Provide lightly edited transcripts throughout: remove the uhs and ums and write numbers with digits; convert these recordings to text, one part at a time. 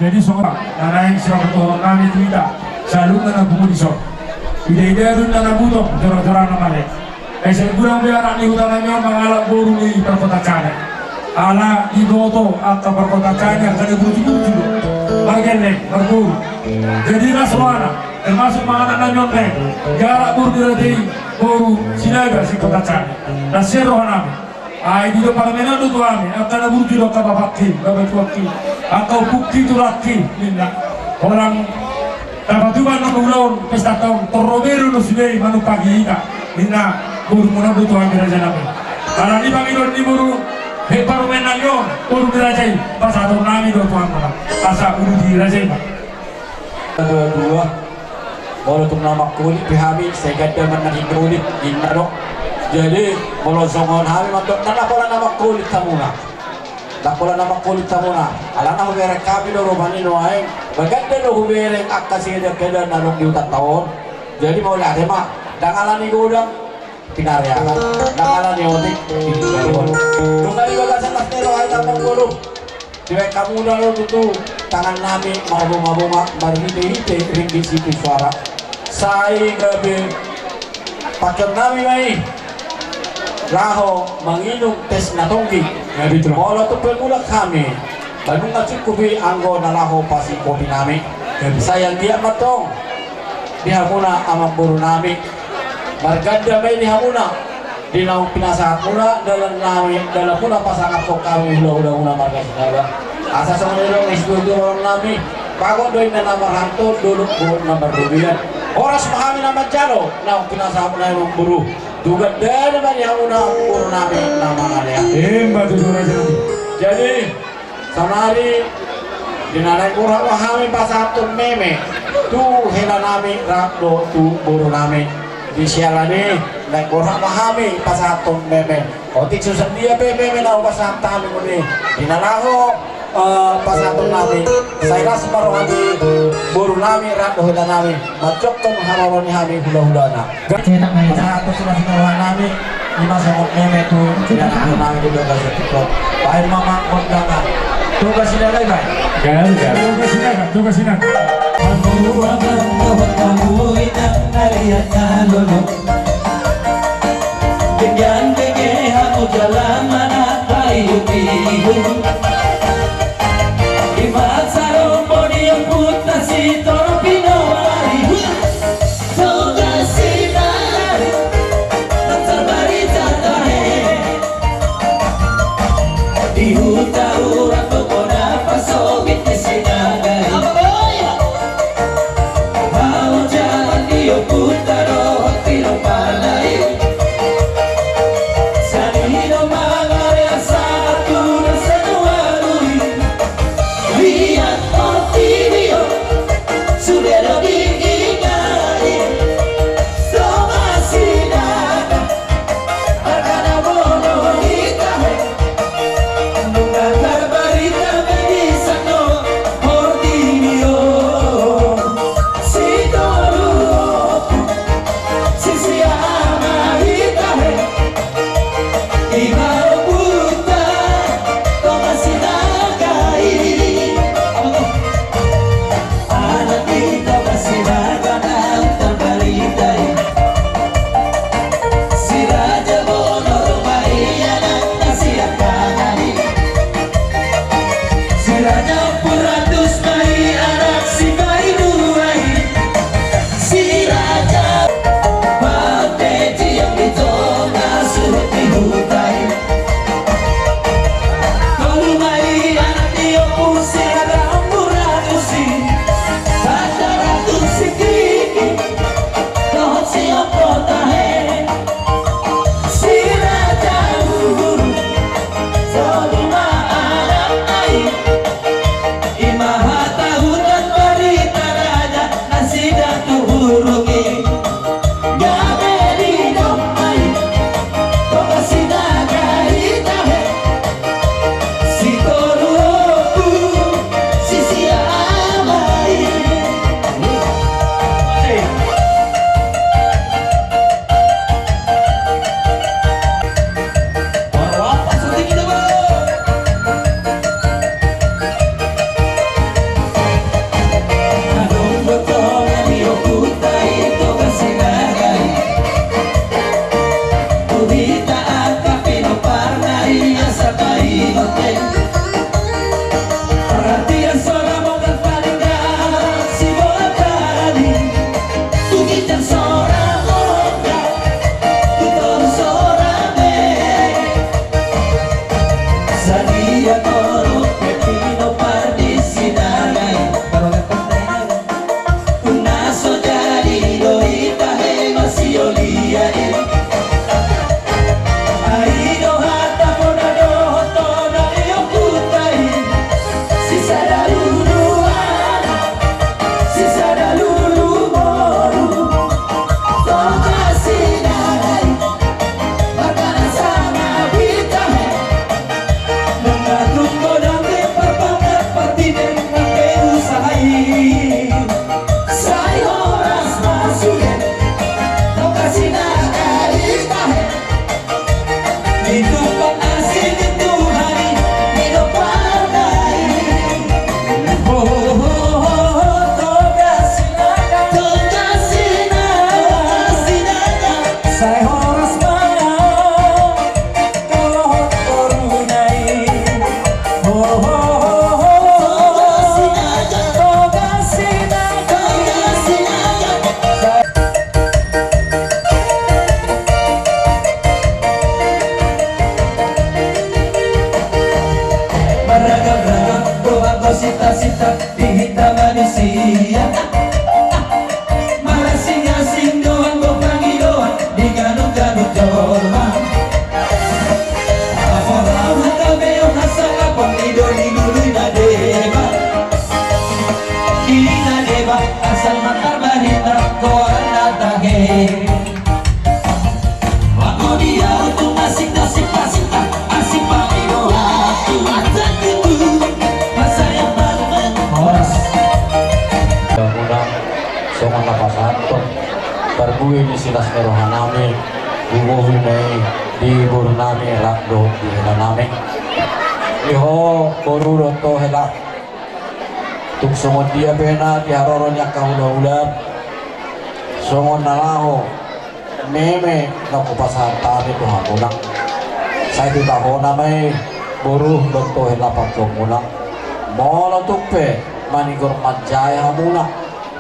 jadi seorang nanaing siapa betul kami kita selalu nana buku di sok ide-ide itu nana butuh jorang-jorang namanya saya kurang biar ni utamanya mengalak boru di perkota Cana ala di Doto atau perkota Cana kada butuh-butuh bagian berburu jadi rasuana termasuk anak nanyonte jarak boru di boru sinaga si kota Cana dan seroh nami ay di depan mana tu kami akan ada bukti dokter babakti babakti atau bukti tu laki minta orang dapat juga nak ulang pesta tahun terroberu nu sudah manu pagi ita minta buru mana tu kami raja nabi karena ni bagi di buru hebat menanyo buru dirajai pas atau nami do tuan mana asa buru dirajai dua walaupun nama kulit pihami saya kata mana kulit inaro jadi kalau songon hari mantuk nana pola nama kulit tamuna tak pola nama kulit tamuna alana hubere kami do robani no aeng baganda do hubere akasi dia keda nalok di utat tahun jadi mau lihat mah dangalani gudang pinariakan dangalani otik digalon kembali bagasan nastero ay tapang guru diwek kamu dalo tutu tangan nami mabunga marhite ringgit situ suara sai gabe pakai nami mai raho menginum tes natonggi kalau tu pemula kami Bandung ngacik kubi anggo nalaho pasi kopi nami sayang dia matong dihamuna amak buru nami marganda may dihamuna dinaw pinasahat muna dalam nami dalam muna pasangat ko kami hula-hula marganda asa sa manilong istudio orang nami bago doy na namar hanto duluk buhot namar rubian oras mahami naman jalo na pinasahat muna yung buru juga dari banyak yang udah purnami nama dia. Batu raja. Jadi sanari dinalai kurang wahami pasatun meme tu hela nami rakdo tu buru nami di sialani naik kurang wahami pasatun meme. Otik susah dia meme na pasat kami muni dinalaho pasatun nami. Saya rasa baru hadi buru nami rakdo hela nami. Macok kong haroroni hami hula-hula na. Pasatun sudah hula nami. Lima semut meme tu tidak hula nami juga kasih tiktok. Baik mama kondangan. Tugas sini lagi baik. Tugas sini. Aku akan kamu ingat kalian lalu. Dengan gege aku jalan mana kayu biru. Ibat sarung bodi yang putih si torpino wari. Tugas sini. Terbari jatuh. Di hutan aku kona pasogit di sinaga. Putaro tiro palai Sanino magare asatu sanua dihita manusia. Masing-masing doang go Panginoon diganut-ganut jorma. Aforau hatabeo hasangapon idol-idoloy na deba. Ina deba asal matar barita koan natage. Wako dia untuk asik-asik pasita asik Panginoon aku atas itu masa yang paling horas. Mudah songon lapasan to perbuih di silas merohanami bubuhi may di burnami rakdo di helanami iho boruro to hela tuk songon dia bena di haroronya kahula-ulan songon nalaho meme nakupasahan tari to hamulang sa ito taho na may buruh to hela patlong mulang molo tukpe manigor majaya hamulang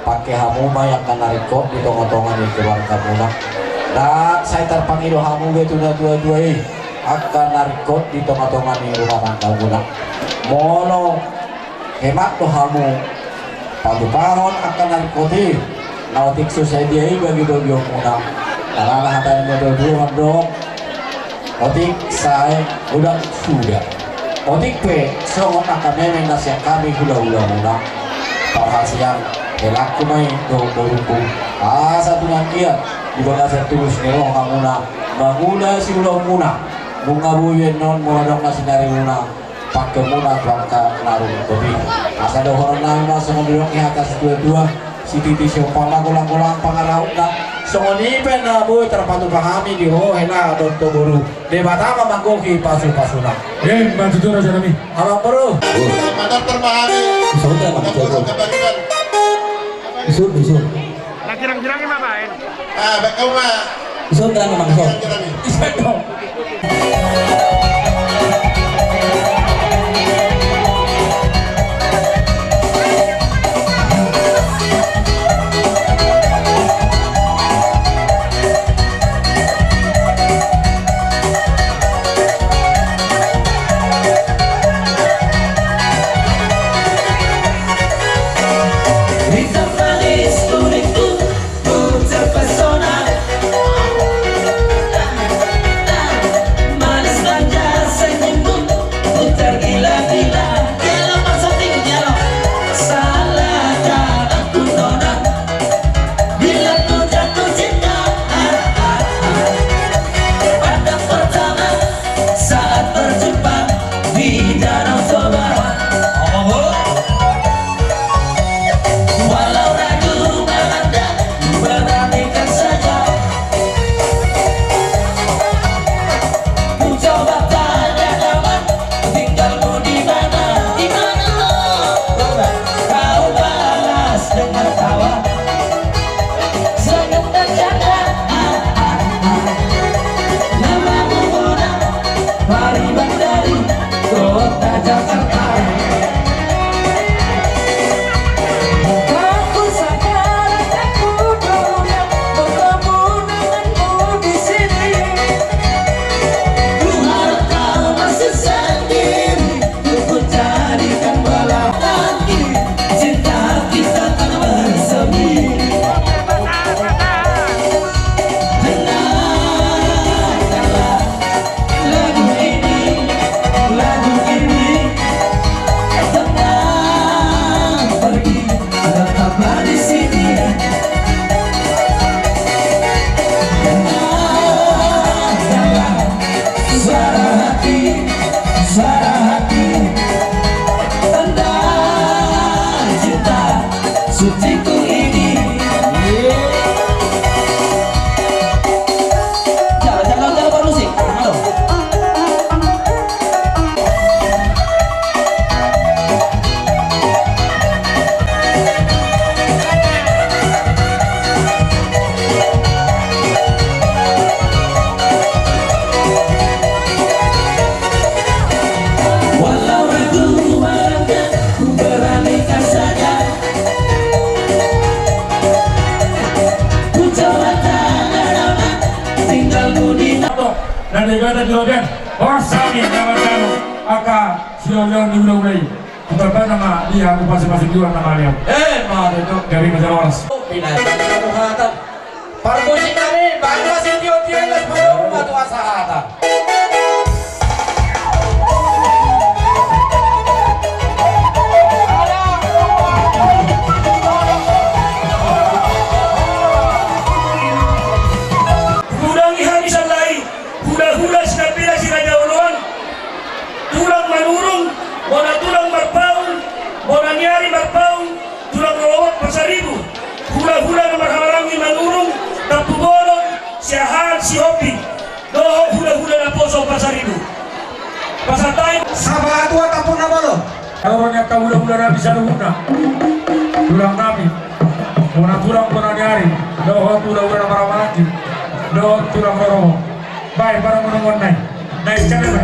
pakai hamuma yang kan nariko di tongan-tongan di keluarga muna dan saya terpanggil hamu itu dua-dua akan nariko di tongan-tongan di rumah tangga muna mono hemat tuh hamu padu pahon akan nariko di nautik susah dia bagi dua muna karena hatan dua dong otik saya udah sudah otik pe songon akan memang nasihat kami hula-hula muna perhasian elak kumay dorungku satu nantian di bawah saya tulus nero manguna manguna si ulah muna bunga buyen non modok nasi dari muna pakai muna bangka narung kopi asa ada orang lain masuk ngomong di atas dua si titi siopala golang-golang pangarau na songoni pen na boy terpatu pahami di ho hena donto buru debatama manggoki pasu-pasuna bantu dulu aja kami. abang bro Mantap terpahami. Sudah Mantap kebagian. Bisul. Girang-girangin mapain. Baik kau mah. Bisul kan memang so. bisa dong Hitam manis kulitku ku terpesona. Manis manja senyummu ku tergila-gila. Gila maksudnya lo salahkan aku nona bila ku jatuh cinta. Pada pertama saat berjumpa di danau Toba. Walau ragu melanda, beranikan saja. Ku coba tanya kawan, tinggalmu di mana? Di mana lo? Kau balas dengan tawa, sangat terjaga. Namamu Mona, Mariban dari kota Jakarta. Aku sadar aku dulunya bertemu denganmu di sini. Ku harap kau masih sendiri. Ku carikan bola lagi. Cinta kita tak bersemi. Dengarkanlah lagu ini. Tenang pergi, tetaplah di sini. Dengarkanlah suara hati, tentang cinta suciku ini. Jangan musik. Halo. Walau ragu melanda, ku beranikan saja. Ku coba tanya nama, tinggalmu di Dan negara di logen, Horsami nama kanu, aka silakan diulang-ulang. Tetapi nama dia aku masing-masing juga nama dia Mari itu dari Majawaras. pinatang kamuhatan. Permusik kami, bangga si Tio-Tio Elas Pembangunan Wasahatan. Kurangi hamisan lain, hula-hula sinapila si Raja Uluan, tulang manurung, bona tulang marpaung, bona nyari marpaung, tulang lowot pasaribu, hula-hula na makawarangi manurung, tapubolong, siahan si Hopi, doho hula-hula na poso pasaribu. Pasatay, Sama tua tapun na balo. Kalau banyak kau hula-hula na bisa luhuna, tulang kami, bona tulang bona nyari, doho hula-hula na maramalaki, doho tulang loromo. Baik, para menunggu naik, naik channel.